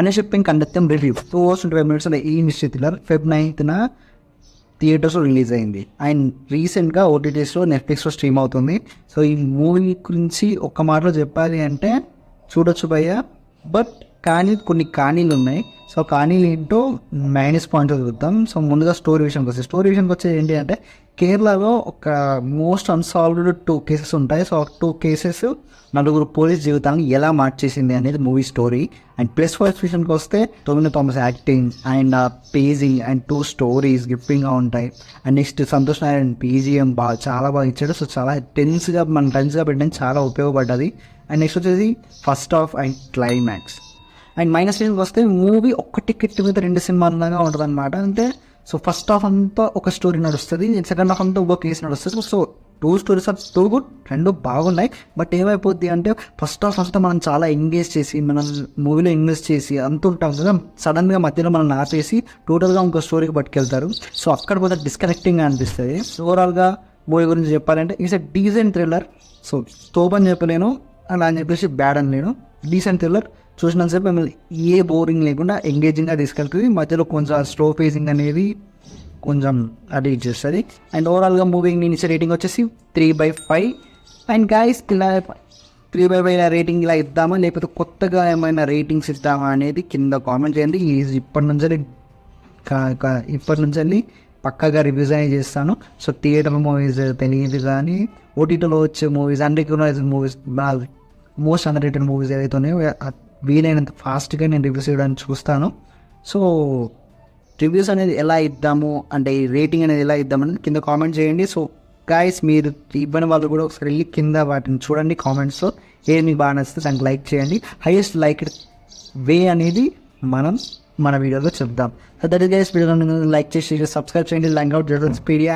అనే shipping కండక్తం review 2 hours 25 minutes ఈ mystery thriller Feb 9th థియేటర్స్లో రిలీజ్ అయింది అండ్ రీసెంట్గా ఓటీటీస్లో నెట్ఫ్లిక్స్లో స్ట్రీమ్ అవుతుంది. సో ఈ మూవీ గురించి ఒక్క మాటలో చెప్పాలి అంటే చూడొచ్చు భయ్య, బట్ కానీ కొన్ని కానీలు ఉన్నాయి. సో కానీలు ఏంటో మైనస్ పాయింట్ చూద్దాం. సో ముందుగా స్టోరీ విషయానికి వచ్చేది ఏంటి అంటే కేరళలో ఒక మోస్ట్ అన్సాల్వ్డ్ 2 cases ఉంటాయి. సో 2 cases నలుగురు పోలీస్ జీవితాలను ఎలా మార్చేసింది అనేది movie story. And plus points విషయానికి వస్తే Tovino Thomas acting and paging and 2 stories గిఫ్టింగ్గా ఉంటాయి. And next Santosh Narayana PGM చాలా బాగా ఇచ్చాడు. సో చాలా టెన్స్గా పెట్టడానికి చాలా ఉపయోగపడ్డది. అండ్ నెక్స్ట్ వచ్చేసి first half and climax. And minus విషయానికి వస్తే మూవీ ఒక్క టికెట్ మీద 2 సినిమాలుగా ఉంటుంది అనమాట. అంటే సో ఫస్ట్ హాఫ్ అంతా ఒక స్టోరీ నడుస్తుంది, సెకండ్ హాఫ్ అంతా ఒక కేసు నడుస్తుంది. సో 2 stories ఆర్ 2 good, 2 బాగున్నాయి. బట్ ఏమైపోద్ది అంటే ఫస్ట్ హాఫ్ అంతా మనం చాలా ఎంగేజ్ చేసి మనం మూవీలో ఇన్వెస్ట్ చేసి అంత ఉంటాం కదా, సడన్గా మధ్యలో మనం ఆపేసి టోటల్గా ఇంకో స్టోరీకి పట్టుకెళ్తారు. సో అక్కడ పోతే డిస్కనెక్టింగ్గా అనిపిస్తుంది. ఓవరాల్గా మూవీ గురించి చెప్పాలంటే it's a decent thriller. So తోప్ అని చెప్పలేను, అలా అని చెప్పేసి బ్యాడ్ అని లేను, డీసెంట్ థ్రిల్లర్. చూసినంతసేపు మిమ్మల్ని ఏ బోరింగ్ లేకుండా ఎంగేజింగ్గా తీసుకెళ్తుంది. మధ్యలో కొంచెం స్లో ఫేసింగ్ అనేది కొంచెం అది చేస్తుంది. అండ్ ఓవరాల్గా మూవీకి నేను ఇచ్చే రేటింగ్ వచ్చేసి 3/5. అండ్ గైస్ ఇలా 3/5 రేటింగ్ ఇలా ఇద్దామా లేకపోతే కొత్తగా ఏమైనా రేటింగ్స్ ఇద్దామా అనేది కింద కామెంట్ చేయండి. ఇప్పటి నుంచి పక్కాగా రివ్యూస్ అనేది చేస్తాను. సో థియేటర్ మూవీస్ తెలియదు కానీ ఓటీటీలో వచ్చే movies unrecognised movies most under rated movies ఏదైతే ఉన్నాయో వీలైనంత ఫాస్ట్గా నేను రివ్యూస్ ఇవ్వడానికి చూస్తాను. సో రివ్యూస్ అనేది ఎలా ఇద్దాము అంటే ఈ రేటింగ్ అనేది ఎలా ఇద్దామనేది కింద కామెంట్ చేయండి. సో గైస్ మీరు ఇవ్వని వాళ్ళు కూడా ఒకసారి వెళ్ళి కింద వాటిని చూడండి కామెంట్స్లో, ఏది మీకు బాగా నచ్చితే దానికి లైక్ చేయండి. హైయెస్ట్ లైక్డ్ వే అనేది మన వీడియోలో చెప్దాం. So that is guys, video like చేసి సబ్స్క్రైబ్ చేయండి. ల్యాంగ్ అవుట్ జర్నల్స్పీడియా.